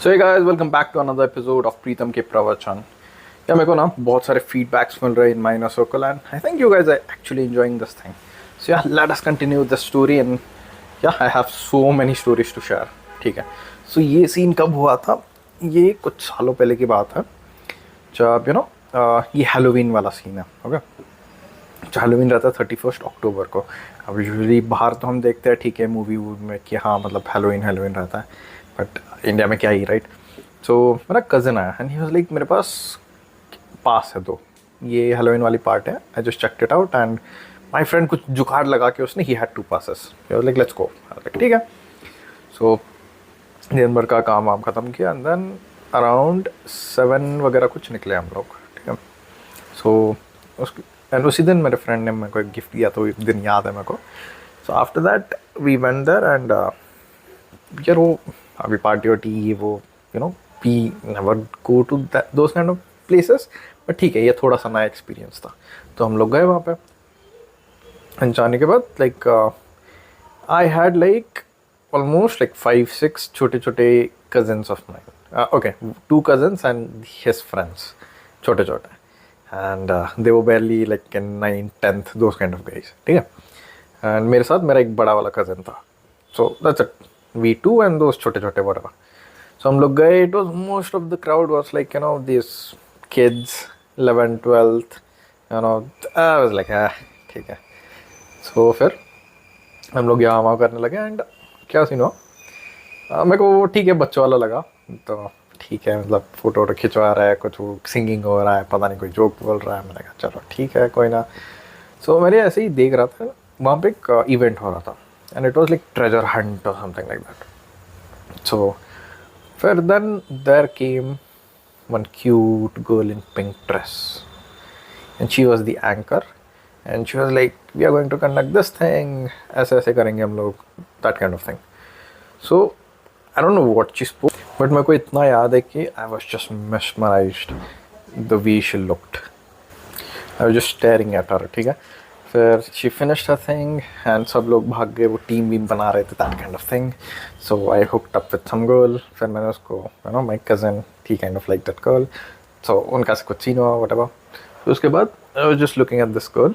So hey guys, welcome back to another episode of Pritam के प्रवचन। या मेरे को ना बहुत सारे फीडबैक्स मिल रहे हैं in my inner circle and I think you guys are actually enjoying this thing. So yeah let us continue the story and yeah I have so many stories to share. ठीक है, सो ये scene कब हुआ था? ये कुछ सालों पहले की बात है, जब ये हैलोवीन वाला सीन है। ओके, जो हैलोवीन रहता है 31 अक्टूबर को। अब यूजुअली बाहर तो हम देखते हैं ठीक है मूवी में कि हाँ मतलब हैलोवीन हैलोवीन रहता है, बट इंडिया में क्या ही, राइट? सो मेरा कज़न आया एंड ही वाज लाइक मेरे पास है तो ये हैलोवीन वाली पार्ट है, I just checked it out and my friend कुछ जुगाड़ लगा के उसने he had 2 passes। Like let's go, ठीक है। सो दिन भर का काम वाम ख़त्म किया एंड देन अराउंड 7 वगैरह कुछ निकले हम लोग, ठीक है। सो उसी दिन मेरे फ्रेंड ने मेरे को एक गिफ्ट दिया, तो एक दिन याद है मेरे को। So after that we went there and यार वो अभी पार्टी वार्टी वो we never go to those kind of places, but ठीक है ये थोड़ा सा नया एक्सपीरियंस था। तो हम लोग गए वहाँ पे एंड जाने के बाद like I had like almost like 5-6 छोटे छोटे cousins of mine. Okay, 2 cousins and his friends, छोटे छोटे, एंड दे वो barely like in 9th 10th those kind of guys, ठीक है। एंड मेरे साथ मेरा एक बड़ा वाला कज़न था, so that's it, we two and दोस्त छोटे छोटे बड़ा। सो हम लोग गए, it was most of the crowd was like this kids 11th 12th, I was like ठीक है। सो फिर हम लोग यहाँ वहाँ करने लगे एंड क्या सीन हुआ, मेरे को वो ठीक है बच्चों वाला लगा, तो ठीक है मतलब फोटो वोटो खिंचवा रहा है, कुछ वो सिंगिंग हो रहा है, पता नहीं कोई जोक बोल रहा है, मैंने कहा चलो ठीक है कोई ना। सो मेरे ऐसे ही देख रहा था, वहाँ पे एक इवेंट हो रहा था and it was like treasure hunt और समथिंग लाइक दैट। सो फिर then there came one cute girl in pink dress and she was the anchor and she was like we are going to conduct this thing, ऐसे ऐसे करेंगे हम लोग, that kind of thing. So I don't know what she spoke, but मेरे को इतना याद है कि I was just mesmerized the way she looked, I was just staring at her, ठीक है। फिर she finished her thing and सब लोग भाग गए, वो टीम वीम बना रहे थे, that kind of thing. So I hooked up with some girl, फिर मैंने उसको my cousin he kind of like that girl, so उनका से कुछ सीन हुआ व्हाटएवर। फिर उसके बाद I was just looking at this girl,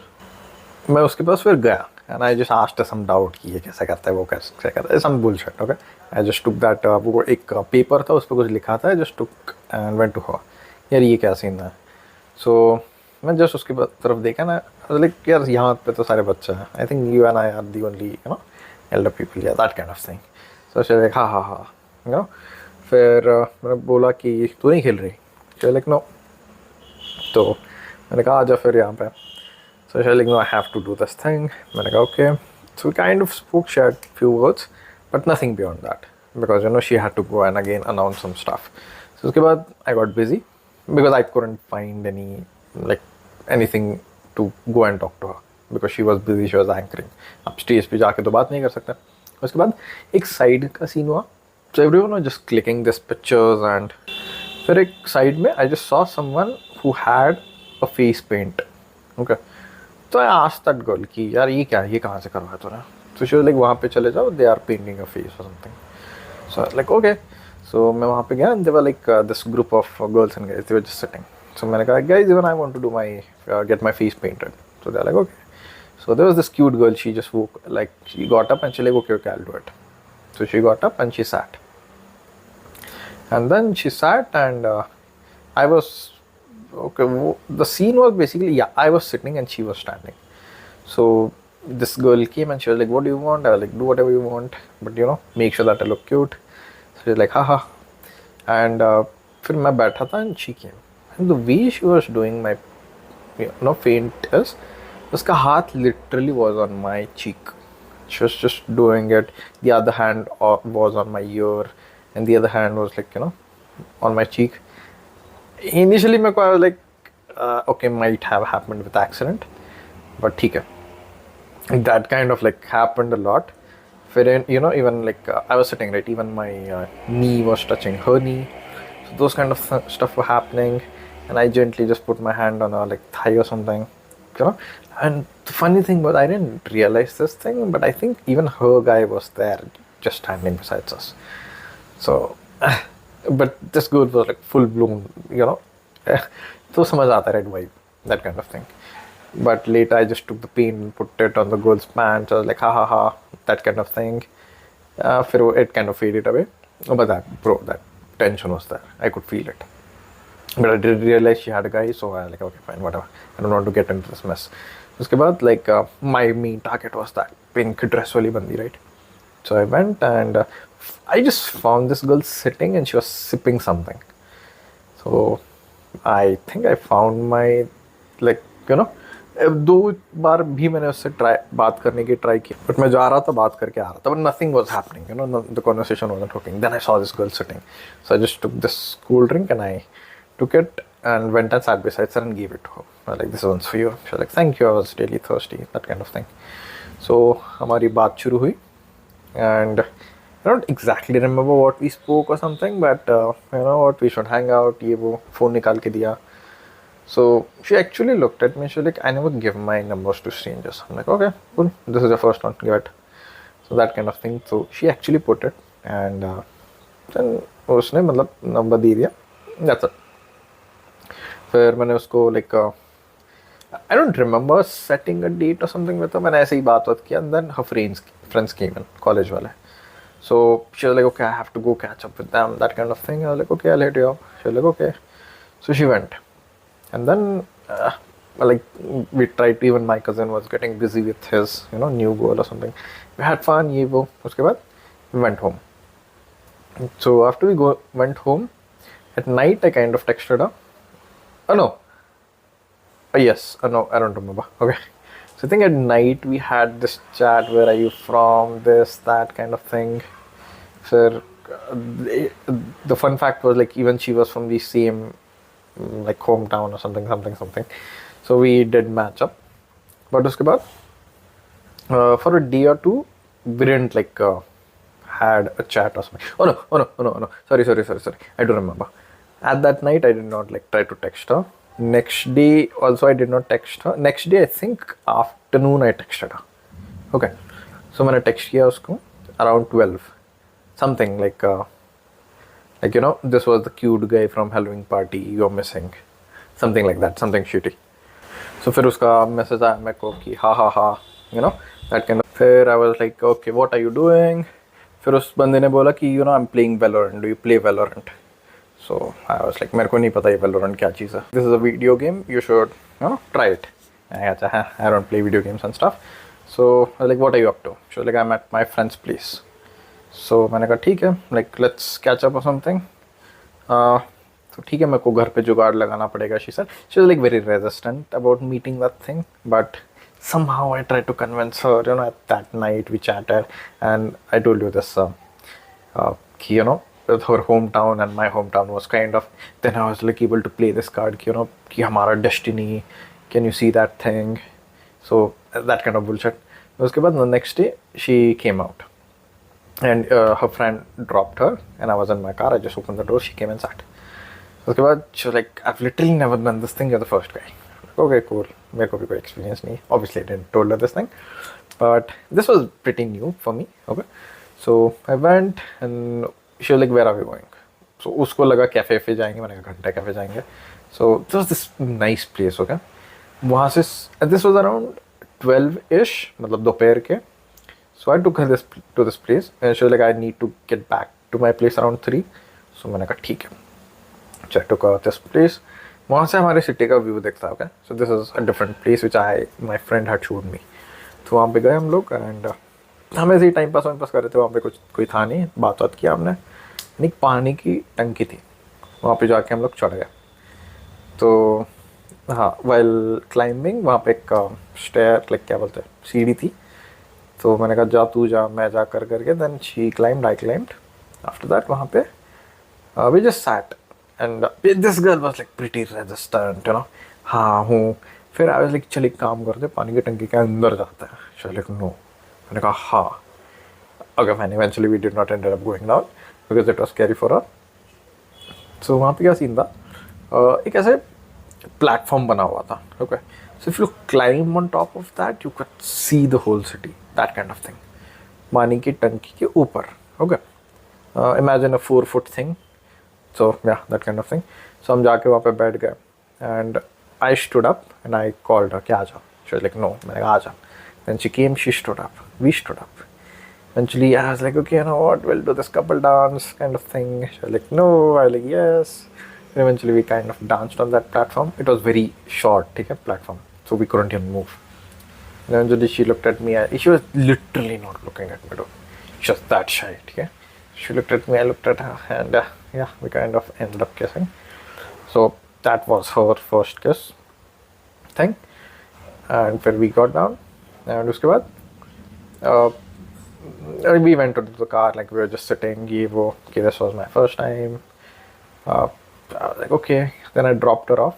मैं उसके पास फिर गया and I just asked some doubt कि ये कैसे करता है, वो कैसे करता है, some bullshit. Okay, I just took that, वो एक पेपर था उस पर कुछ लिखा था, I just took and went to her, यार ये क्या सीन है। सो मैं जस्ट उसकी तरफ देखा ना, लाइक यार यहाँ पे तो सारे बच्चे हैं, I think you and I are the only elder people, yeah that kind of thing. So she like हाँ हाँ हाँ फिर मैंने बोला कि तू नहीं खेल रही? She like no. तो मैंने कहा आजा फिर यहाँ पे। So she's like, no, I have to do this thing. मैंने कहा okay. So we kind of spoke, shared few words, but nothing beyond that, because she had to go and again announce some stuff. So उसके बाद I got busy because I couldn't find anything to go and talk to her because she was busy, she was anchoring. अब stage पे जाके तो बात नहीं कर सकते। उसके बाद एक साइड का सीन हुआ, so everyone was just clicking this pictures and फिर एक साइड में I just saw someone who had a face paint. Okay. तो आई आस्क्ड दैट गर्ल कि यार ये क्या है, ये कहाँ से करवाया तूने? तो शी वाज लाइक वहाँ पे चले जाओ, they are painting a face और something. So like okay, so मैं वहाँ पे गया and they were like this group of girls and guys, they were just sitting. So मैंने कहा guys even I want to do my get my face painted, so they are like okay. So there was this cute girl, she just woke like she got up and she like okay okay I will do it. So she got up and she sat and then she sat and I was okay, the scene was basically, yeah, I was sitting and she was standing. So this girl came and she was like, what do you want? I was like, do whatever you want, but make sure that I look cute. So she's like haha, and फिर मैं बैठा था and she came and the way she was doing my feint is उसका हाथ literally was on my cheek. She was just doing it, the other hand was on my ear and the other hand was like on my cheek. Initially I was like okay, might have happened with accident, but ठीक है, that kind of like happened a lot. फिर even like I was sitting right, even my knee was touching her knee, so those kind of stuff were happening and I gently just put my hand on her like thigh or something, and the funny thing was I didn't realize this thing, but I think even her guy was there just standing beside us. So but this girl was like full blown, you know. तो समझ आता है red vibe, that kind of thing. But later I just took the pen and put it on the girl's pants. I was like, ha ha ha, that kind of thing. फिर it kind of faded away. But that, bro, that tension was there. I could feel it. But I did realize she had a guy, so I was like, okay, fine, whatever. I don't want to get into this mess. उसके बाद, like, my main target was that pink dress वाली बंदी, right? So I went and I just found this girl sitting and she was sipping something. So I think I found my, like, you know, 2 बार भी मैंने उससे बात करने की try की, but मैं जा रहा था, बात करके आ रहा था, but nothing was happening, you know, the conversation wasn't hooking. Then I saw this girl sitting, so I just took this cool drink and I took it and went and sat beside her and gave it to her. I was like, this one's for you. She was like, thank you, I was really thirsty, that kind of thing. So हमारी बात शुरू हुई and I don't exactly remember what we spoke or something, but you know what, we should hang out, ये वो, phone निकाल के दिया. So she actually looked at me. She was like, I never give my numbers to strangers. I'm like, okay, cool. This is the first one. Give it. So that kind of thing. So she actually put it, and then उसने मतलब number दे दिया. That's it. फिर मैंने उसको like I don't remember setting a date or something with her. मैंने ऐसे ही बात किया. And then her friends came in, college वाले. So she was like, okay, I have to go catch up with them. That kind of thing. I was like, okay, I'll hit you up. She was like, okay. So she went. And then, like, we tried to, even my cousin was getting busy with his, you know, new goal or something. We had fun, ye wo. Uske baad, we went home. So after we went home, at night I kind of texted her. Oh no. Oh yes. Oh no, I don't remember. Okay. So I think at night we had this chat, where are you from, this, that kind of thing. So the fun fact was, like, even she was from the same, like, hometown or something. So we did match up. But uske baad, for a day or two, we didn't, like, had a chat or something. Oh no. Sorry. I don't remember. At that night, I did not, like, try to text her. Next day, also, I did not text her. Next day, I think afternoon, I texted her. Okay. So मैंने text किया उसको around 12. Something like, you know, this was the cute guy from Halloween party you're missing. Something like that, something shitty. So फिर उसका message आया मेरे को कि ha, you know, that kind of. फिर I was like, okay, what are you doing? फिर उस बंदे ने बोला कि, you know, I'm playing Valorant. Do you play Valorant? So I was like, मेरे को नहीं पता ये Valorant क्या चीज़ है. This is a video game. You should, you know, try it. I don't play video games and stuff. So I was like, what are you up to? She was like, I'm at my friend's place. So मैंने कहा ठीक है, like, let's catch up or something. तो ठीक है, मेरे को घर पे जुगाड़ लगाना पड़ेगा. She said. She was like very resistant about meeting that thing, but somehow I tried to convince her. You know, at that night we chatted, and I told you this, you know, her hometown and my hometown was kind of. Then I was like able to play this card, you know, कि हमारा destiny. Can you see that thing? So that kind of bullshit. उसके बाद, the next day she came out, and her friend dropped her, and I was in my car. I just opened the door. She came and sat. उसके बाद she was like, I've literally never done this thing. You're the first guy. Okay, cool. मेरे को भी कोई experience नहीं. Obviously, I didn't told her this thing, but this was pretty new for me. Okay, so I went, and she was like, where are we going? So उसको लगा cafe जाएंगे. मैंने कहा घंटा कैफे जाएंगे. So this was this nice place. Okay, वहाँ से, this was around 12ish, मतलब दोपहर के. So I took her to this place, and she was like, I need to get back to my place around 3. So मैंने कहा ठीक है. So I took her to this place. वहाँ से हमारे सिटी का व्यू दिखता है. Okay, so this is a different place which my friend had showed me. तो वहाँ पे गए हम लोग, and हम ऐसे ही टाइम पास कर रहे थे. वहाँ पे कोई था नहीं. बात किया हमने. नहीं, पानी की टंकी थी. वहाँ पे जाके हम लोग चढ़ गए. तो हाँ, while climbing वहाँ पे एक स्टेयर, लाइक क्या बोलते हैं, सीढ़ी थी. तो मैंने कहा जा तू जा, मैं जा करके. Then she climbed, I climbed. After that वहाँ पे we just sat, and this girl was like pretty resistant, you know. हाँ हूँ. फिर I was like, चल एक काम करते, पानी की टंकी के अंदर जाते हैं. She was like, no. मैंने कहा हाँ. Okay, fine. Eventually we did not end up going down because it was scary for her. So वहाँ पे क्या सीन था, एक ऐसे प्लेटफॉर्म बना हुआ था. Okay, so if you climb on top of that, you could see the whole city. That kind of thing. पानी की टंकी के ऊपर. Okay, imagine a 4-foot thing So yeah, that kind of thing. So हम जाके वहाँ पे बैठ गए and I stood up and I called her कि आ जाओ. She was like no. मैंने कहा आ जाओ. Then she came, she stood up, we stood up. Eventually I was like, okay, you know what, we'll do this couple dance kind of thing. She was like no. I was like yes. And eventually we kind of danced on that platform. It was very short, okay, platform, so we couldn't even move. And eventually she looked at me. She was literally not looking at me though. She was that shy, okay. She looked at me, I looked at her, and yeah, we kind of ended up kissing. So that was her first kiss thing. And when we got down, and उसके बाद we went to the car, like we were just sitting, ये वो, okay, this was my first time. I was like okay, then I dropped her off.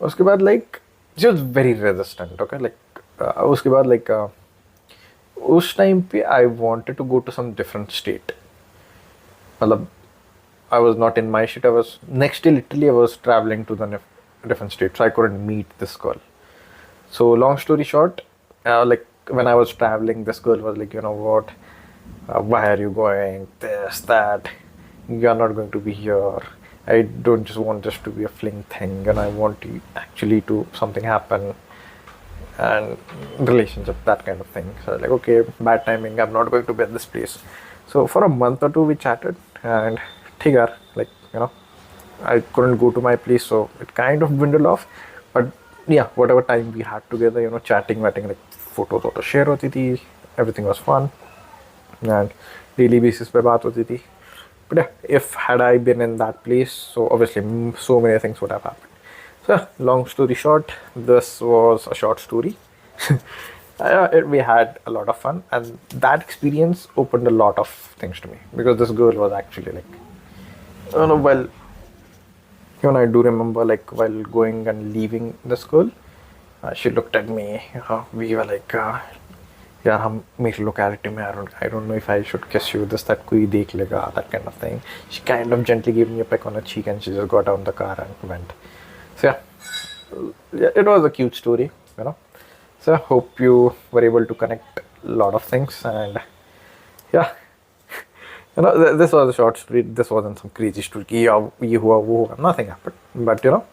उसके बाद like she was very resistant, okay, like उसके बाद like उस time पे I wanted to go to some different state. मतलब I was not in my state. I was next day literally I was traveling to the different state, so I couldn't meet this girl. So long story short, like when I was traveling, this girl was like, you know what, why are you going, this, that, you're not going to be here. I don't just want this to be a fling thing, and I want to actually to something happen, and relationship, that kind of thing. So I was like, okay, bad timing, I'm not going to be at this place. So for a month or two we chatted, and ठीक like, you know, I couldn't go to my place, so it kind of dwindled off. But yeah, whatever time we had together, you know, chatting, like photos share होती थी, everything was fun, and daily basis पे बात होती थी. But yeah, if had I been in that place, so obviously so many things would have happened. So yeah, long story short, this was a short story. We had a lot of fun, and that experience opened a lot of things to me, because this girl was actually like, I don't know, well, even I do remember like while going and leaving the school, she looked at me, we were like, यार हम मेरी locality में, I don't know if I should kiss you, this, that, कोई देख लेगा, that kind of thing. She kind of gently gave me a peck on the cheek, and she just got out of the car and went. So yeah, it was a cute story, you know. So I hope you were able to connect a lot of things, and yeah, you know, this was a short story. This wasn't some crazy story. Nothing happened, but you know,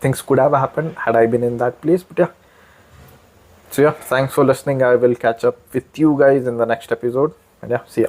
things could have happened had I been in that place. But yeah. So yeah, thanks for listening. I will catch up with you guys in the next episode. And yeah, see ya.